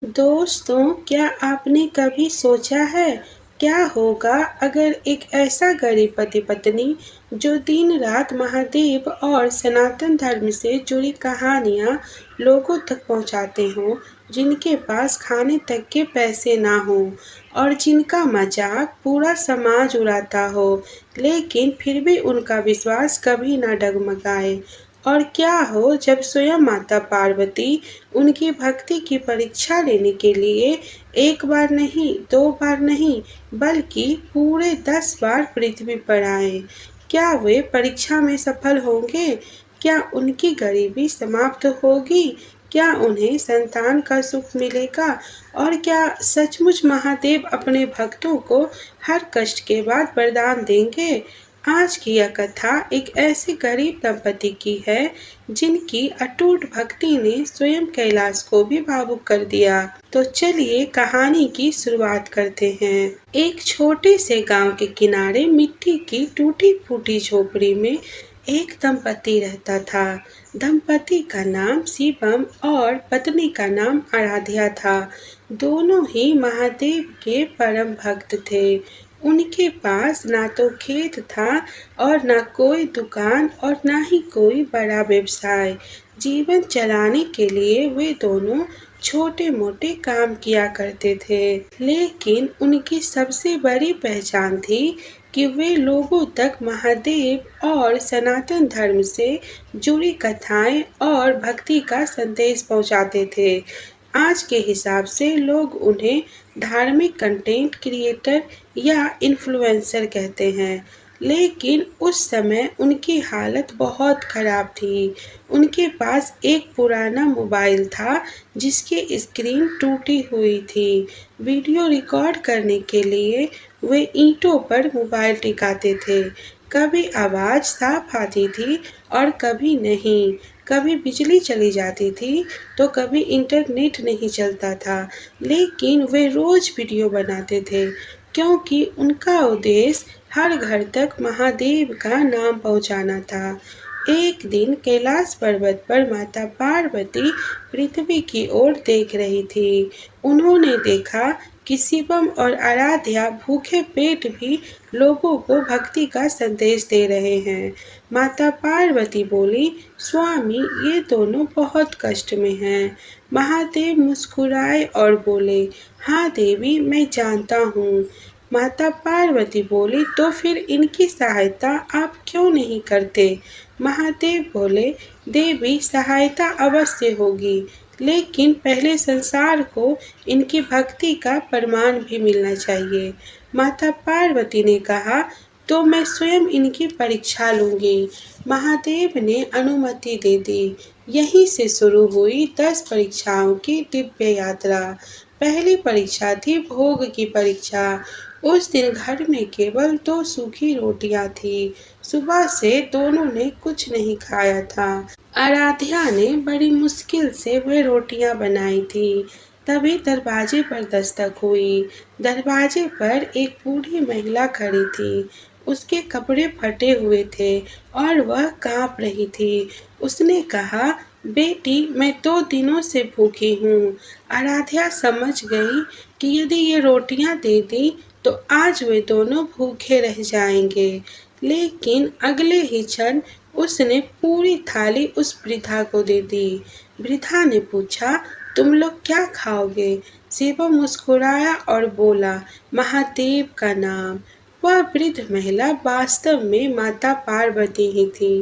दोस्तों, क्या आपने कभी सोचा है क्या होगा अगर एक ऐसा गरीब पति-पत्नी जो दिन-रात महादेव और सनातन धर्म से जुड़ी कहानियाँ लोगों तक पहुँचाते हों, जिनके पास खाने तक के पैसे ना हों और जिनका मजाक पूरा समाज उड़ाता हो, लेकिन फिर भी उनका विश्वास कभी ना डगमगाए। और क्या हो जब स्वयं माता पार्वती उनकी भक्ति की परीक्षा लेने के लिए एक बार नहीं, दो बार नहीं, बल्कि पूरे 10 बार पृथ्वी पर आए। क्या वे परीक्षा में सफल होंगे? क्या उनकी गरीबी समाप्त होगी? क्या उन्हें संतान का सुख मिलेगा? और क्या सचमुच महादेव अपने भक्तों को हर कष्ट के बाद वरदान देंगे? आज की यह कथा एक ऐसे गरीब दंपति की है जिनकी अटूट भक्ति ने स्वयं कैलाश को भी भावुक कर दिया। तो चलिए कहानी की शुरुआत करते हैं। एक छोटे से गांव के किनारे मिट्टी की टूटी फूटी झोपड़ी में एक दंपति रहता था। दंपति का नाम शिवम और पत्नी का नाम आराध्या था। दोनों ही महादेव के परम भक्त थे। उनके पास ना तो खेत था और ना कोई दुकान और ना ही कोई बड़ा व्यवसाय। जीवन चलाने के लिए वे दोनों छोटे मोटे काम किया करते थे, लेकिन उनकी सबसे बड़ी पहचान थी कि वे लोगों तक महादेव और सनातन धर्म से जुड़ी कथाएं और भक्ति का संदेश पहुंचाते थे। आज के हिसाब से लोग उन्हें धार्मिक कंटेंट क्रिएटर या इन्फ्लुएंसर कहते हैं, लेकिन उस समय उनकी हालत बहुत खराब थी। उनके पास एक पुराना मोबाइल था जिसकी स्क्रीन टूटी हुई थी। वीडियो रिकॉर्ड करने के लिए वे ईंटों पर मोबाइल टिकाते थे। कभी आवाज़ साफ आती थी और कभी नहीं। कभी बिजली चली जाती थी तो कभी इंटरनेट नहीं चलता था, लेकिन वे रोज़ वीडियो बनाते थे क्योंकि उनका उद्देश्य हर घर तक महादेव का नाम पहुंचाना था। एक दिन कैलाश पर्वत पर माता पार्वती पृथ्वी की ओर देख रही थी। उन्होंने देखा कि शिवम और आराध्या भूखे पेट भी लोगों को भक्ति का संदेश दे रहे हैं। माता पार्वती बोली, स्वामी, ये दोनों बहुत कष्ट में हैं। महादेव मुस्कुराए और बोले, हाँ देवी, मैं जानता हूँ। माता पार्वती बोली, तो फिर इनकी सहायता आप क्यों नहीं करते? महादेव बोले, देवी, सहायता अवश्य होगी, लेकिन पहले संसार को इनकी भक्ति का प्रमाण भी मिलना चाहिए। माता पार्वती ने कहा, तो मैं स्वयं इनकी परीक्षा लूंगी। महादेव ने अनुमति दे दी। यहीं से शुरू हुई 10 परीक्षाओं की दिव्य यात्रा। पहली परीक्षा थी भोग की परीक्षा। उस दिन घर में केवल 2 सूखी रोटियां थी। सुबह से दोनों ने कुछ नहीं खाया था। आराध्या ने बड़ी मुश्किल से वे रोटियां बनाई थी। तभी दरवाजे पर दस्तक हुई। दरवाजे पर एक बूढ़ी महिला खड़ी थी। उसके कपड़े फटे हुए थे और वह कांप रही थी। उसने कहा, बेटी, मैं 2 दिनों से भूखी हूँ। आराध्या समझ गई कि यदि ये रोटियां दे दी तो आज वे दोनों भूखे रह जाएंगे। लेकिन अगले ही क्षण उसने पूरी थाली उस वृद्धा को दे दी। वृद्धा ने पूछा, तुम लोग क्या खाओगे? शिवम मुस्कुराया और बोला, महादेव का नाम। वह वृद्ध महिला वास्तव में माता पार्वती ही थी।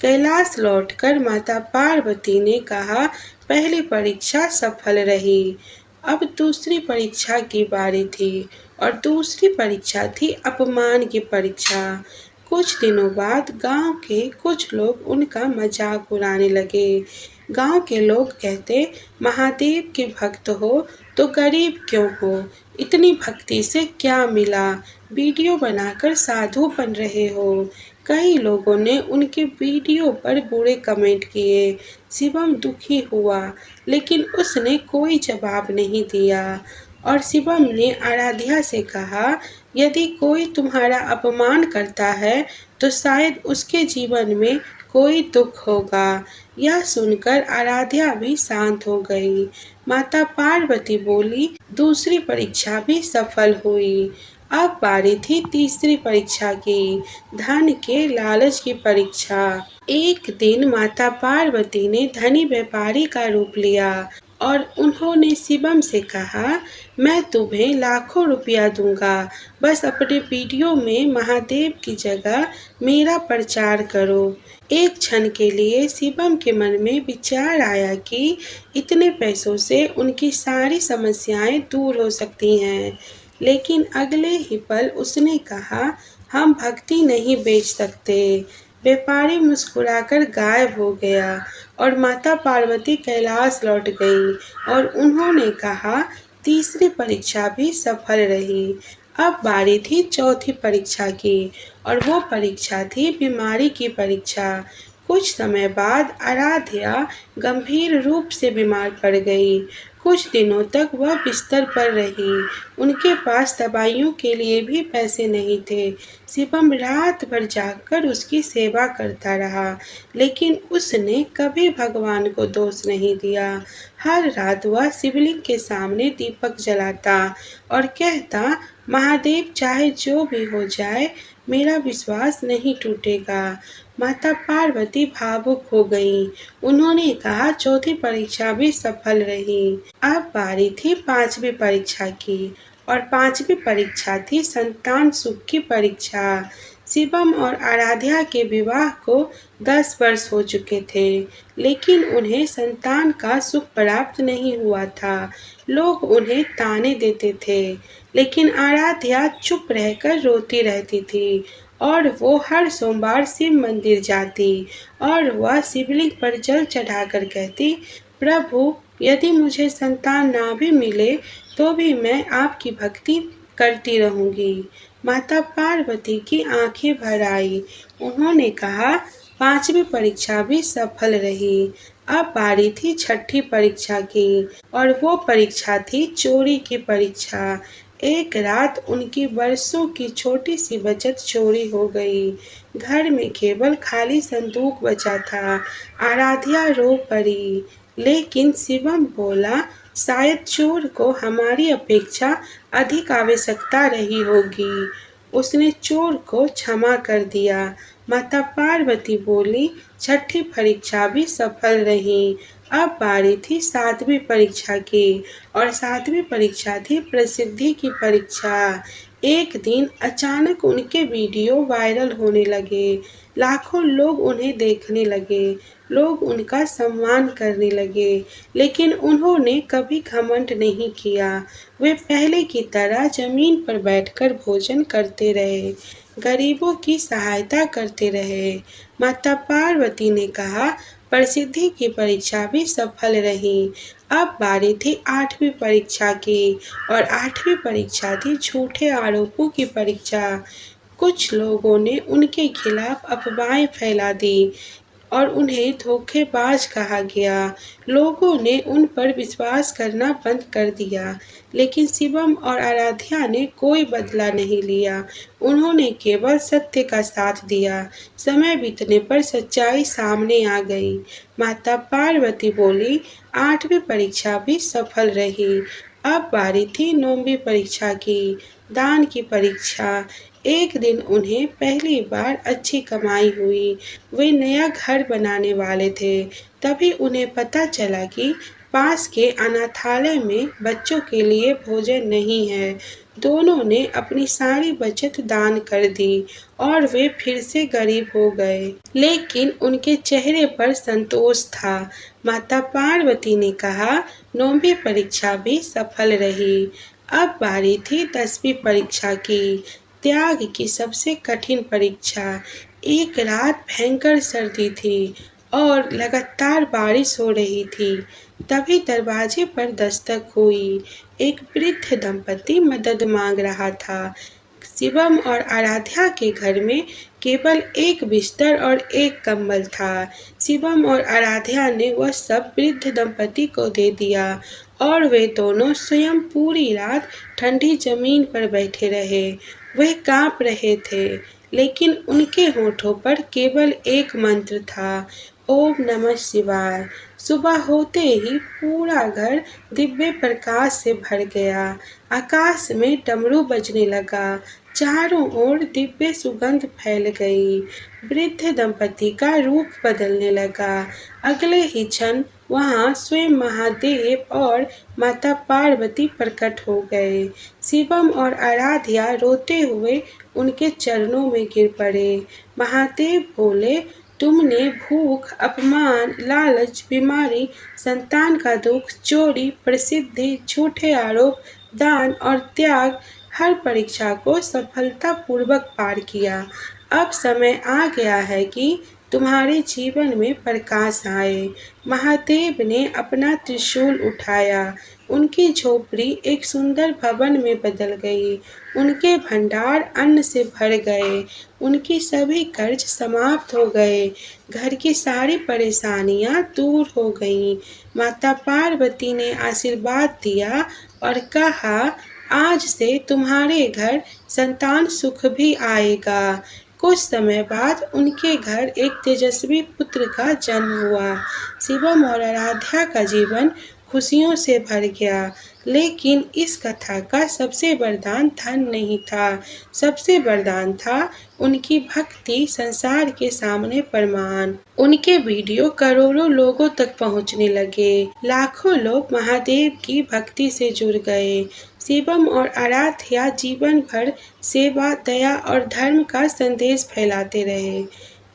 कैलाश लौटकर माता पार्वती ने कहा, पहली परीक्षा सफल रही। अब दूसरी परीक्षा की बारी थी और दूसरी परीक्षा थी अपमान की परीक्षा। कुछ दिनों बाद गांव के कुछ लोग उनका मजाक उड़ाने लगे। गांव के लोग कहते, महादेव के भक्त हो तो गरीब क्यों हो? इतनी भक्ति से क्या मिला? वीडियो बनाकर साधु बन रहे हो। कई लोगों ने उनके वीडियो पर बुरे कमेंट किए। शिवम दुखी हुआ, लेकिन उसने कोई जवाब नहीं दिया। और शिवम ने आराध्या से कहा, यदि कोई तुम्हारा अपमान करता है तो शायद उसके जीवन में कोई दुख होगा। यह सुनकर आराध्या भी शांत हो गई। माता पार्वती बोली, दूसरी परीक्षा भी सफल हुई। अब बारी थी तीसरी परीक्षा की, धन के लालच की परीक्षा। एक दिन माता पार्वती ने धनी व्यापारी का रूप लिया और उन्होंने शिवम से कहा, मैं तुम्हें लाखों रुपया दूंगा, बस अपने वीडियो में महादेव की जगह मेरा प्रचार करो। एक क्षण के लिए शिवम के मन में विचार आया कि इतने पैसों से उनकी सारी समस्याएं दूर हो सकती हैं, लेकिन अगले ही पल उसने कहा, हम भक्ति नहीं बेच सकते। व्यापारी मुस्कुराकर गायब हो गया और माता पार्वती कैलाश लौट गई और उन्होंने कहा, तीसरी परीक्षा भी सफल रही। अब बारी थी चौथी परीक्षा की और वो परीक्षा थी बीमारी की परीक्षा। कुछ समय बाद आराध्या गंभीर रूप से बीमार पड़ गई। कुछ दिनों तक वह बिस्तर पर रही। उनके पास दवाइयों के लिए भी पैसे नहीं थे। शिवम रात भर जागकर उसकी सेवा करता रहा, लेकिन उसने कभी भगवान को दोष नहीं दिया। हर रात वह शिवलिंग के सामने दीपक जलाता और कहता, महादेव चाहे जो भी हो जाए, मेरा विश्वास नहीं टूटेगा। माता पार्वती भावुक हो गईं। उन्होंने कहा, चौथी परीक्षा भी सफल रही। अब बारी थी पांचवी परीक्षा की और पांचवी परीक्षा थी संतान सुख की परीक्षा। शिवम और आराध्या के विवाह को 10 वर्ष हो चुके थे, लेकिन उन्हें संतान का सुख प्राप्त नहीं हुआ था। लोग उन्हें ताने देते थे, लेकिन आराध्या चुप रहकर रोती रहती थी और वो हर सोमवार शिव मंदिर जाती और वह शिवलिंग पर जल चढ़ाकर कहती, प्रभु, यदि मुझे संतान ना भी मिले तो भी मैं आपकी भक्ति करती रहूंगी। माता पार्वती की आंखें भर आई। उन्होंने कहा, पांचवी परीक्षा भी सफल रही। अब बारी थी छठी परीक्षा की और वो परीक्षा थी चोरी की परीक्षा। एक रात उनकी वर्षों की छोटी सी बचत चोरी हो गई। घर में केवल खाली संदूक बचा था। आराध्या रो पड़ी, लेकिन शिवम बोला, शायद चोर को हमारी अपेक्षा अधिक आवश्यकता रही होगी। उसने चोर को क्षमा कर दिया। माता पार्वती बोली, छठी परीक्षा भी सफल रही। अब बारी थी सातवीं परीक्षा की और सातवीं परीक्षा थी प्रसिद्धि की परीक्षा। एक दिन अचानक उनके वीडियो वायरल होने लगे। लाखों लोग उन्हें देखने लगे। लोग उनका सम्मान करने लगे, लेकिन उन्होंने कभी घमंड नहीं किया। वे पहले की तरह जमीन पर बैठकर भोजन करते रहे, गरीबों की सहायता करते रहे। माता पार्वती ने कहा, प्रसिद्धि की परीक्षा भी सफल रही। अब बारी थी आठवीं परीक्षा की और आठवीं परीक्षा थी झूठे आरोपों की परीक्षा। कुछ लोगों ने उनके खिलाफ अफवाहें फैला दी और उन्हें धोखेबाज कहा गया। लोगों ने उन पर विश्वास करना बंद कर दिया, लेकिन शिवम और आराध्या ने कोई बदला नहीं लिया। उन्होंने केवल सत्य का साथ दिया। समय बीतने पर सच्चाई सामने आ गई। माता पार्वती बोली, आठवीं परीक्षा भी सफल रही। अब बारी थी नौवीं परीक्षा की, दान की परीक्षा। एक दिन उन्हें पहली बार अच्छी कमाई हुई। वे नया घर बनाने वाले थे। तभी उन्हें पता चला कि पास के अनाथालय में बच्चों के लिए भोजन नहीं है। दोनों ने अपनी सारी बचत दान कर दी और वे फिर से गरीब हो गए, लेकिन उनके चेहरे पर संतोष था। माता पार्वती ने कहा, नौवीं परीक्षा भी सफल रही। अब बारी थी 10वीं परीक्षा की, त्याग की सबसे कठिन परीक्षा। एक रात भयंकर सर्दी थी और लगातार बारिश हो रही थी। तभी दरवाजे पर दस्तक हुई। एक वृद्ध दंपति मदद मांग रहा था। शिवम और आराध्या के घर में केवल एक बिस्तर और एक कंबल था। शिवम और आराध्या ने वह सब वृद्ध दंपति को दे दिया और वे दोनों स्वयं पूरी रात ठंडी जमीन पर बैठे रहे। वे कांप रहे थे, लेकिन उनके होठों पर केवल एक मंत्र था, ओम नमः शिवाय। सुबह होते ही पूरा घर दिव्य प्रकाश से भर गया। आकाश में डमरू बजने लगा, चारों ओर दिव्य सुगंध फैल गई। वृद्ध दंपति का रूप बदलने लगा। अगले ही क्षण वहाँ स्वयं महादेव और माता पार्वती प्रकट हो गए। शिवम और आराध्या रोते हुए उनके चरणों में गिर पड़े। महादेव बोले, तुमने भूख, अपमान, लालच, बीमारी, संतान का दुख, चोरी, प्रसिद्धि, झूठे आरोप, दान और त्याग, हर परीक्षा को सफलतापूर्वक पार किया। अब समय आ गया है कि तुम्हारे जीवन में प्रकाश आए। महादेव ने अपना त्रिशूल उठाया। उनकी झोपड़ी एक सुंदर भवन में बदल गई। उनके भंडार अन्न से भर गए। उनकी सभी कर्ज समाप्त हो गए। घर की सारी परेशानियां दूर हो गईं। माता पार्वती ने आशीर्वाद दिया और कहा, आज से तुम्हारे घर संतान सुख भी आएगा। कुछ समय बाद उनके घर एक तेजस्वी पुत्र का जन्म हुआ। शिवम और आराध्या का जीवन खुशियों से भर गया। लेकिन इस कथा का सबसे वरदान धन नहीं था, सबसे वरदान था उनकी भक्ति संसार के सामने प्रमाण। उनके वीडियो करोड़ों लोगों तक पहुंचने लगे। लाखों लोग महादेव की भक्ति से जुड़ गए। शिवम और आराध्या जीवन भर सेवा, दया और धर्म का संदेश फैलाते रहे।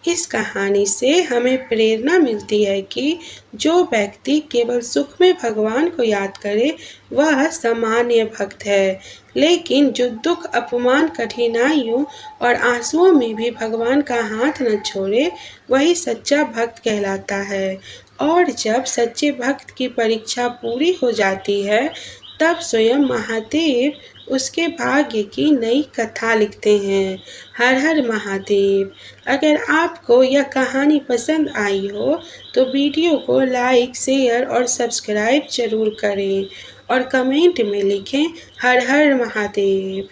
इस कहानी से हमें प्रेरणा मिलती है कि जो व्यक्ति केवल सुख में भगवान को याद करे वह सामान्य भक्त है, लेकिन जो दुख, अपमान, कठिनाइयों और आंसुओं में भी भगवान का हाथ न छोड़े वही सच्चा भक्त कहलाता है। और जब सच्चे भक्त की परीक्षा पूरी हो जाती है तब स्वयं महादेव उसके भाग्य की नई कथा लिखते हैं। हर हर महादेव। अगर आपको यह कहानी पसंद आई हो तो वीडियो को लाइक, शेयर और सब्सक्राइब जरूर करें और कमेंट में लिखें हर हर महादेव।